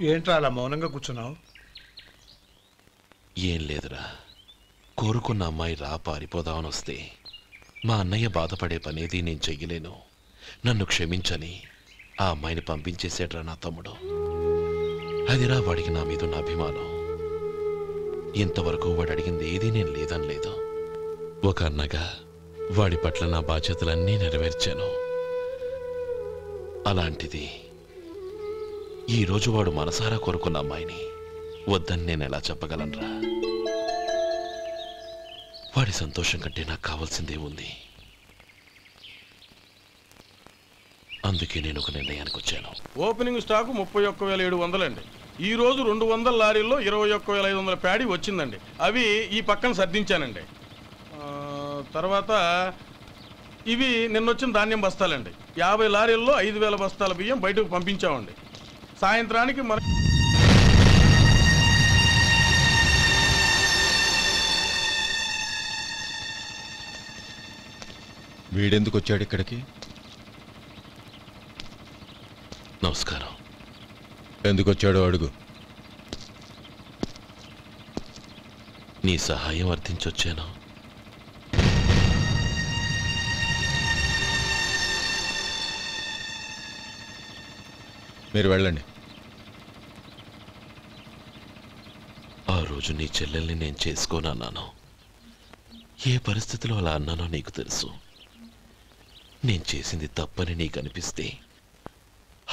ఏంట్రా అలా మౌనంగా కూర్చున్నావు? ఏం లేదురా, కోరుకున్న అమ్మాయి రా పారిపోదామని వస్తే మా అన్నయ్య బాధపడే పనేది నేను చెయ్యలేను, నన్ను క్షమించని ఆ అమ్మాయిని పంపించేసాడ్రా నా తమ్ముడు. అదిరా వాడికి నా మీదున్న అభిమానం. ఇంతవరకు వాడు అడిగింది ఏదీ నేను లేదనలేదు. ఒక అన్నగా వాడి పట్ల నా బాధ్యతలన్నీ నెరవేర్చాను. అలాంటిది ఈరోజు వాడు మనసారా కోరుకున్న అమ్మాయిని వద్దని నేను ఎలా చెప్పగలనరా? వాడి సంతోషం కంటే నాకు కావాల్సిందే ఉంది. అందుకే నేను ఒక నిర్ణయానికి వచ్చాను. ఓపెనింగ్ స్టాకు 31,700 అండి. ఈ రోజు 200 లారీల్లో 21,500 ప్యాడీ వచ్చిందండి. అవి ఈ పక్కన సర్దించానండి. తర్వాత ఇవి నిన్నొచ్చిన ధాన్యం బస్తాలండి. 50 లారీల్లో 5,000 బస్తాల బియ్యం బయటకు పంపించామండి. సాయంత్రానికి మన వీడెందుకు వచ్చాడు ఇక్కడికి? నమస్కారం. ఎందుకు వచ్చాడో అడుగు. నీ సహాయం అర్థించొచ్చాను. మీరు వెళ్ళండి. ఆ రోజు నీ చెల్లెల్ని నేను చేసుకోనన్నాను. ఏ పరిస్థితిలో అలా అన్నానో నీకు తెలుసు. నేను చేసింది తప్పని నీకు అనిపిస్తే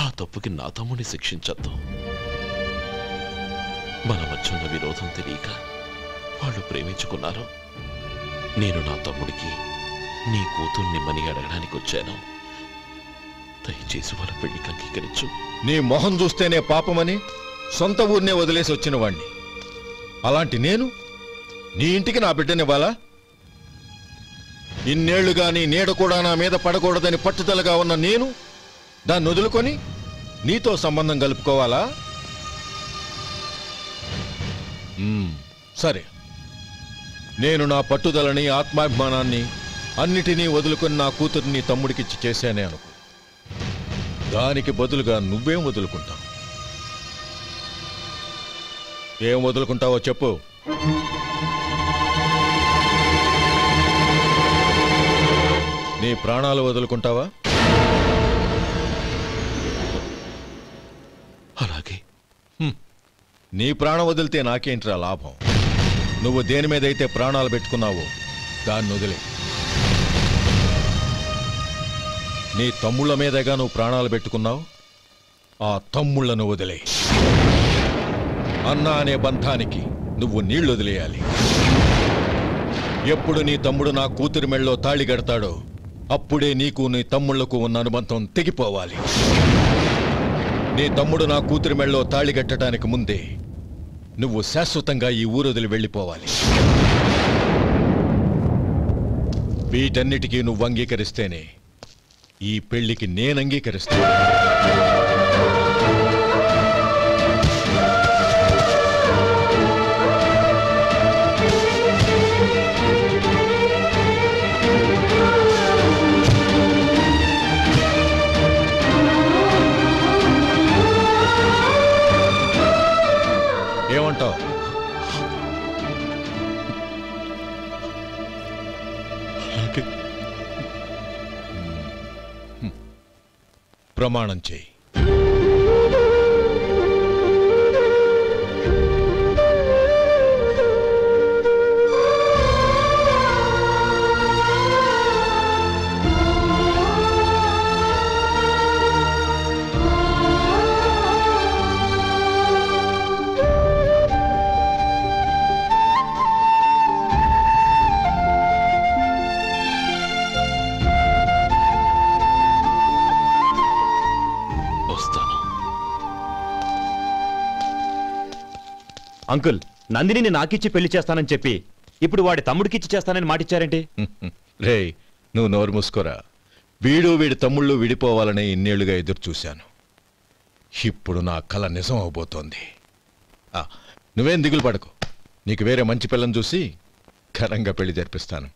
ఆ తప్పుకి నా తమ్ముడిని శిక్షించద్దు. మన మధ్య ఉన్న విరోధం తెలియక వాళ్ళు ప్రేమించుకున్నారు. నేను నా తమ్ముడికి నీ కూతుర్నిమ్మని అడగడానికి వచ్చాను. దయచేసి వాళ్ళ పెళ్లికి అంగీకరించు. నీ మొహం చూస్తేనే పాపమని సొంత ఊరినే వదిలేసి వచ్చిన వాణ్ణి. అలాంటి నేను నీ ఇంటికి నా బిడ్డనివ్వాలా? ఇన్నేళ్లుగా నీ నీడ కూడా నా మీద పడకూడదని పట్టుదలగా ఉన్న నేను దాన్ని వదులుకొని నీతో సంబంధం కలుపుకోవాలా? సరే, నేను నా పట్టుదలని ఆత్మాభిమానాన్ని అన్నిటినీ వదులుకొని నా కూతుర్ని తమ్ముడికిచ్చి చేశానే అనుకో. దానికి బదులుగా నువ్వేం వదులుకుంటావు? ఏం వదులుకుంటావో చెప్పు. నీ ప్రాణాలు వదులుకుంటావా? అలాగే. నీ ప్రాణం వదిలితే నాకేంట్రా లాభం? నువ్వు దేని మీదైతే ప్రాణాలు పెట్టుకున్నావో దాన్ని వదిలే. నీ తమ్ముళ్ళ మీదగా నువ్వు ప్రాణాలు పెట్టుకున్నావు. ఆ తమ్ముళ్లను వదిలే. అన్న అనే బంధానికి నువ్వు నీళ్లు వదిలేయాలి. ఎప్పుడు నీ తమ్ముడు నా కూతురి మెళ్ళలో తాళి కడతాడో అప్పుడే నీకు నీ తమ్ముళ్లకు ఉన్న అనుబంధం తెగిపోవాలి. నీ తమ్ముడు నా కూతురి మెళ్ళలో తాళి కట్టడానికి ముందే నువ్వు శాశ్వతంగా ఈ ఊరొదిలి వెళ్ళిపోవాలి. వీటన్నిటికీ నువ్వు అంగీకరిస్తేనే ఈ పెళ్లికి నేను అంగీకరిస్తాను. ఏమంటావు? ప్రమాణం చేయి. అంకుల్, నందిని నాకిచ్చి పెళ్లి చేస్తానని చెప్పి ఇప్పుడు వాడి తమ్ముడికిచ్చి చేస్తానని మాటిచ్చారేంటి? రే, నువ్వు నోరు మూసుకోరా. వీడి తమ్ముళ్ళు విడిపోవాలని ఇన్నేళ్లుగా ఎదురు చూశాను. ఇప్పుడు నా కల నిజం అవబోతోంది. నువ్వేం దిగులు పడకు. నీకు వేరే మంచి పిల్లని చూసి ఘనంగా పెళ్లి జరిపిస్తాను.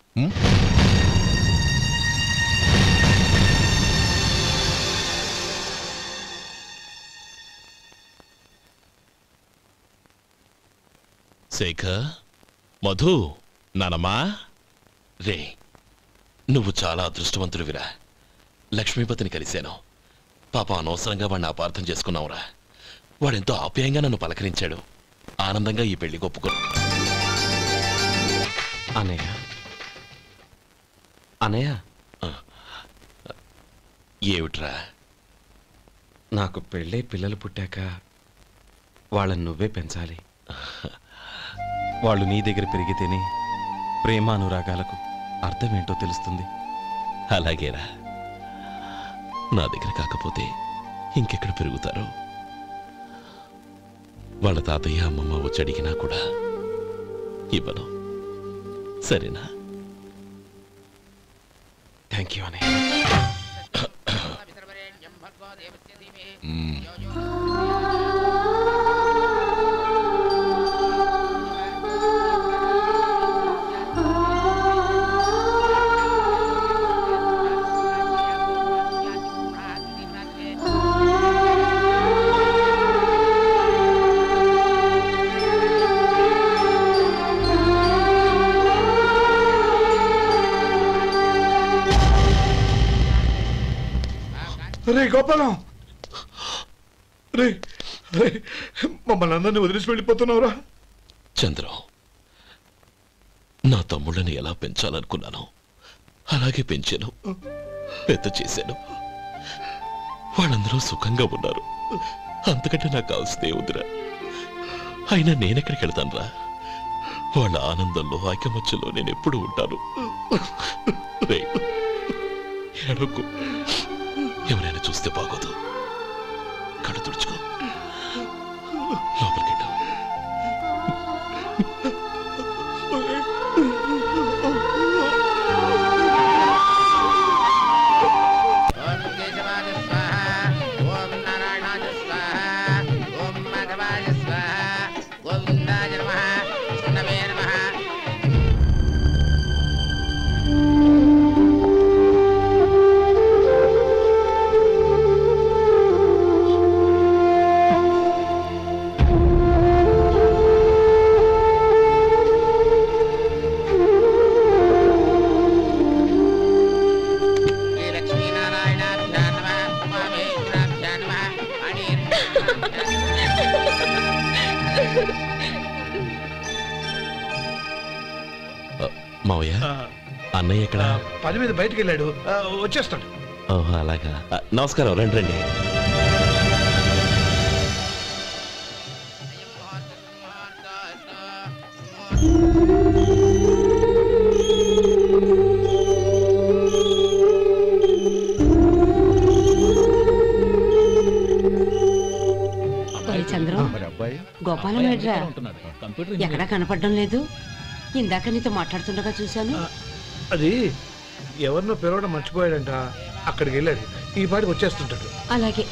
శేఖర్, మధు, నానమ్మా. రే, నువ్వు చాలా అదృష్టవంతుడివిరా. లక్ష్మీపతిని కలిశాను. పాప అనవసరంగా వాడిని అపార్థం చేసుకున్నావురా. వాడెంతో ఆప్యాయంగా నన్ను పలకరించాడు. ఆనందంగా ఈ పెళ్లి ఒప్పుకో. అన్నయ్య, అన్నయ్య, ఏమిట్రా? నాకు పెళ్ళై పిల్లలు పుట్టాక వాళ్ళని నువ్వే పెంచాలి. వాళ్ళు నీ దగ్గర పెరిగితేనే ప్రేమ అనురాగాలకు అర్థమేంటో తెలుస్తుంది. అలాగేరా. నా దగ్గర కాకపోతే ఇంకెక్కడ పెరుగుతారు? వాళ్ళ తాతయ్య అమ్మమ్మ వచ్చి అడిగినా కూడా ఇవ్వను. సరేనా? థ్యాంక్ యూ అన్నయ్య. రే గోపాలం, రే రే, మమ్మల్ని అందరినీ వదిలేసి వెళ్ళిపోతున్నావురా? చంద్రం, నా తమ్ముళ్ళని ఎలా పెంచాలనుకున్నాను అలాగే పెంచాను, పెద్ద చేశాను. వాళ్ళందరూ సుఖంగా ఉన్నారు. అంతకంటే నాకు కాల్స్తే వద్దురా. అయినా నేనెక్కడికి వెళ్తానురా? వాళ్ళ ఆనందంలో ఐకమత్యంలో నేను ఎప్పుడు ఉంటాను. ఎడకు, ఎవరైనా చూస్తే బాగోదు. కళ్ళు తుడుచుకో, లోపలికి వెళ్ళు. మావయ్య, అన్నయ్య ఎక్కడ? పని మీద బయటికి వెళ్ళాడు, వచ్చేస్తాడు. ఓహో, అలాగా. నమస్కారం, రండి రండి. చంద్రం, గోపాలం ఎడ్రా ఎక్కడా కనపడడం లేదు. ఇందాక నీతో మాట్లాడుతుండగా చూశాను. అది ఎవరినో పిలవడం మర్చిపోయాడంట, అక్కడికి వెళ్ళాడు. ఈ పాటికి వచ్చేస్తుంటాడు. అలాగే.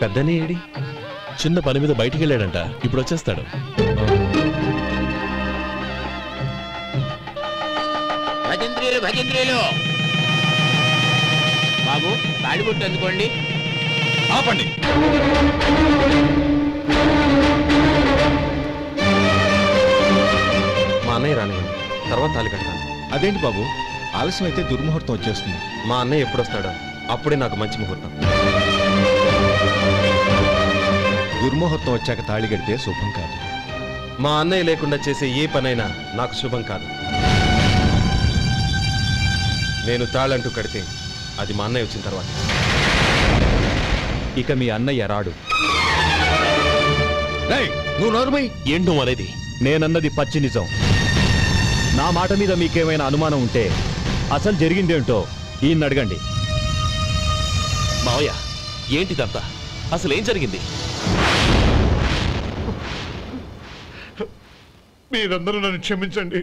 పెద్దనే ఏడి? చిన్న పని మీద బయటికి వెళ్ళాడంట, ఇప్పుడు వచ్చేస్తాడు. భజంత్రీలు భజంత్రీలు బాబు, తాడిబొట్టు అందుకోండి. ఆపండి. మా అన్నయ్య రానివ్వండి, తర్వాత తాళి కడతాను. అదేంటి బాబు, ఆలస్యం అయితే దుర్ముహూర్తం వచ్చేస్తుంది. మా అన్నయ్య ఎప్పుడు వస్తాడో అప్పుడే నాకు మంచి ముహూర్తం. దుర్ముహూర్తం వచ్చాక తాళి కడితే శుభం కాదు. మా అన్నయ్య లేకుండా చేసే ఏ పనైనా నాకు శుభం కాదు. నేను తాళంటూ కడితే అది మా అన్నయ్య వచ్చిన తర్వాత. ఇక మీ అన్నయ్య రాడు. నువ్వు నోరుమై. ఏంటో అనేది? నేనన్నది పచ్చి నిజం. నా మాట మీద మీకేమైనా అనుమానం ఉంటే అసలు జరిగిందేంటో ఈయన్ని అడగండి. మావయ్య, ఏంటిదంతా? అసలు ఏం జరిగింది? మీరందరూ నన్ను క్షమించండి.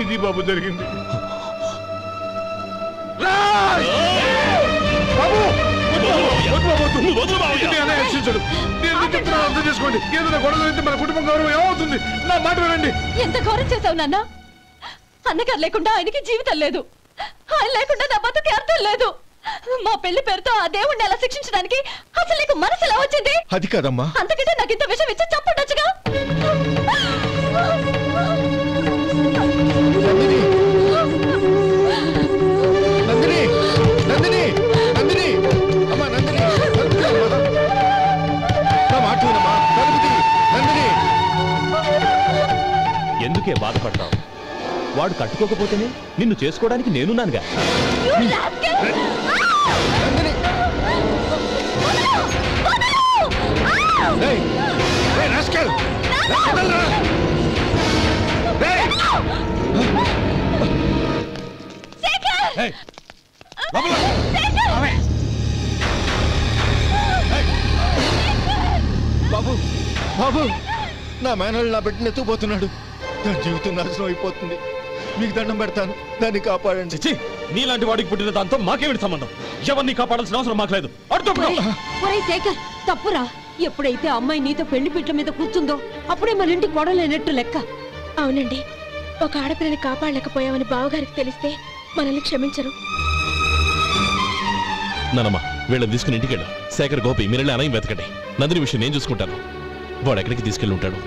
ఇది బాబు జరిగింది. అర్థం చేసుకోండి. ఏదైనా గొడవ అయితే మన కుటుంబం గౌరవం ఏమవుతుంది? నా మాట వినండి. ఎంత ఘోరం చేశావు నాన్న. అన్నగారు లేకుండా ఆయనకి జీవితం లేదు, ఆయన లేకుండా నా బతుకి అర్థం లేదు. మా పెళ్లి పేరుతో ఆ దేవుణ్ణి ఎలా శిక్షించడానికి అసలు నీకు మనసు ఎలా వచ్చింది? అది కాదమ్మా. అంతకంటే నాకు ఇంత విషయం ఇచ్చి చంపుండొచ్చుగా. నందిని, నందిని, నందిని, అమ్మా నందిని, నా మాట వినమ్మా. నందిని, ఎందుకే బాధపడతావు? వాడు కట్టుకోకపోతేనే నిన్ను చేసుకోవడానికి నేనున్నానుగా. బాబు, బాబు, నా మేనల్ని నా బిడ్డను ఎత్తుకుపోతున్నాడు. నా జీవితం నాశనం అయిపోతుంది. మీకు దండం పెడతాను, దాన్ని కాపాడండి. నీలాంటి వాడికి పుట్టిన దాంతో మాకేమిటి సంబంధం? ఎవరిని కాపాడాల్సిన అవసరం మాకు లేదు. ఒరేయ్ శేఖర్, తప్పురా. ఎప్పుడైతే అమ్మాయి నీతో పెళ్లి పీటల మీద కూర్చుందో అప్పుడే మన ఇంటి కొడలేనట్టు లెక్క. అవునండి, ఒక ఆడపిల్లని కాపాడలేకపోయామని బావగారికి తెలిస్తే మనల్ని క్షమించరు. నానమ్మా, వీళ్ళని తీసుకుని ఇంటికి వెళ్ళు. శేఖర్, గోపి, మీరెళ్ళి అన్నయ్య వెతకండి. నందిని విషయం నేను చూసుకుంటాను. వాడు ఎక్కడికి తీసుకెళ్ళి ఉంటాడు?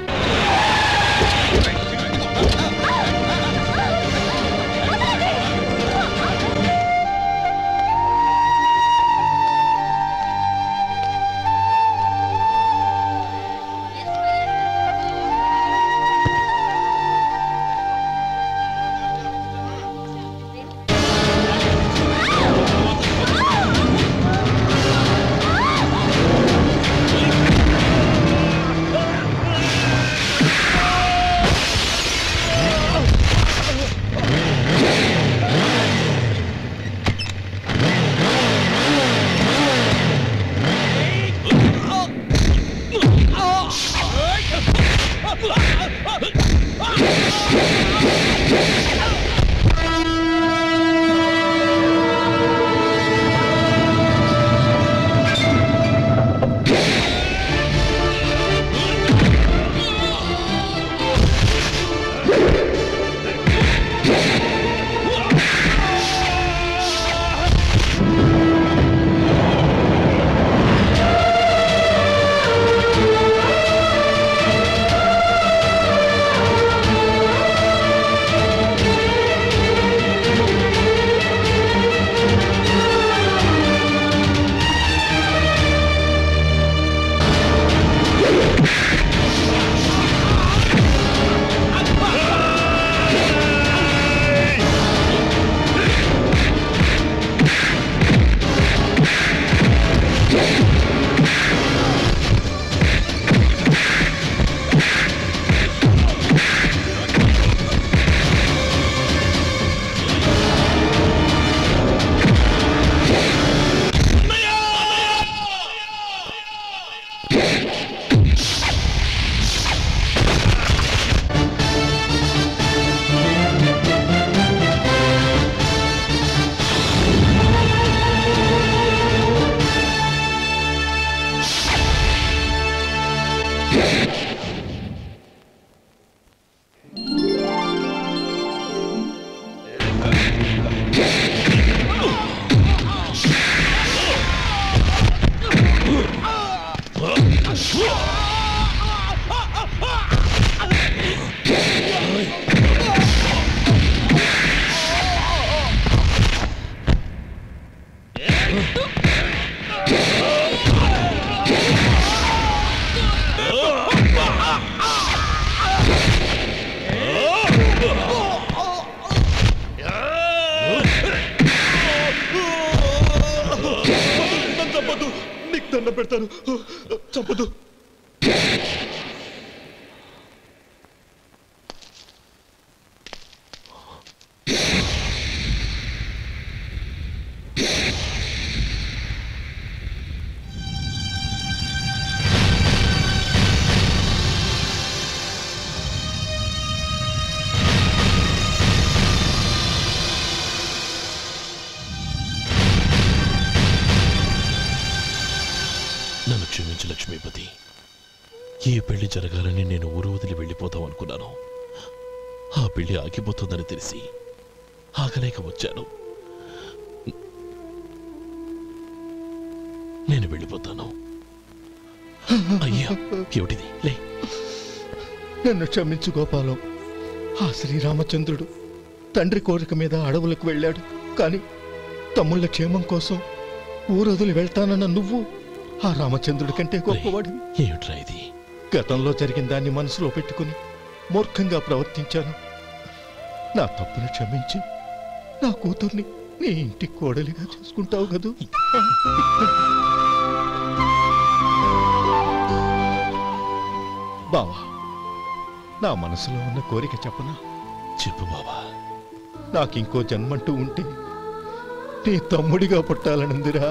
చంపదు, నీకు దండ పెడతాను, చంపదు. నన్ను క్షమించు లక్ష్మీపతి. ఈ పెళ్లి జరగాలని నేను ఊరు వదిలి వెళ్ళిపోతాం అనుకున్నాను. ఆ పెళ్లి ఆగిపోతుందని తెలిసి ఆగలేక వచ్చాను. నేను వెళ్ళిపోతాను. అయ్యా, ఏమిటిది? లే. నన్ను క్షమించు గోపాలం. ఆ శ్రీరామచంద్రుడు తండ్రి కోరిక మీద అడవులకు వెళ్ళాడు. కానీ తమ్ముళ్ళ క్షేమం కోసం ఊరొదిలి వెళ్తానన్న నువ్వు ఆ రామచంద్రుడి కంటే గొప్పవాడివి. ఏమిట్రా ఇది? గతంలో జరిగిన దాన్ని మనసులో పెట్టుకుని మూర్ఖంగా ప్రవర్తించాను. నా తప్పును క్షమించి నా కూతుర్ని నీ ఇంటి కోడలిగా చేసుకుంటావు కదూ? బావా, నా మనసులో ఉన్న కోరిక చెప్పనా? చెప్పు బావా. నాకింకో జన్మంటూ ఉంటే నీ తమ్ముడిగా పుట్టాలనుందిరా.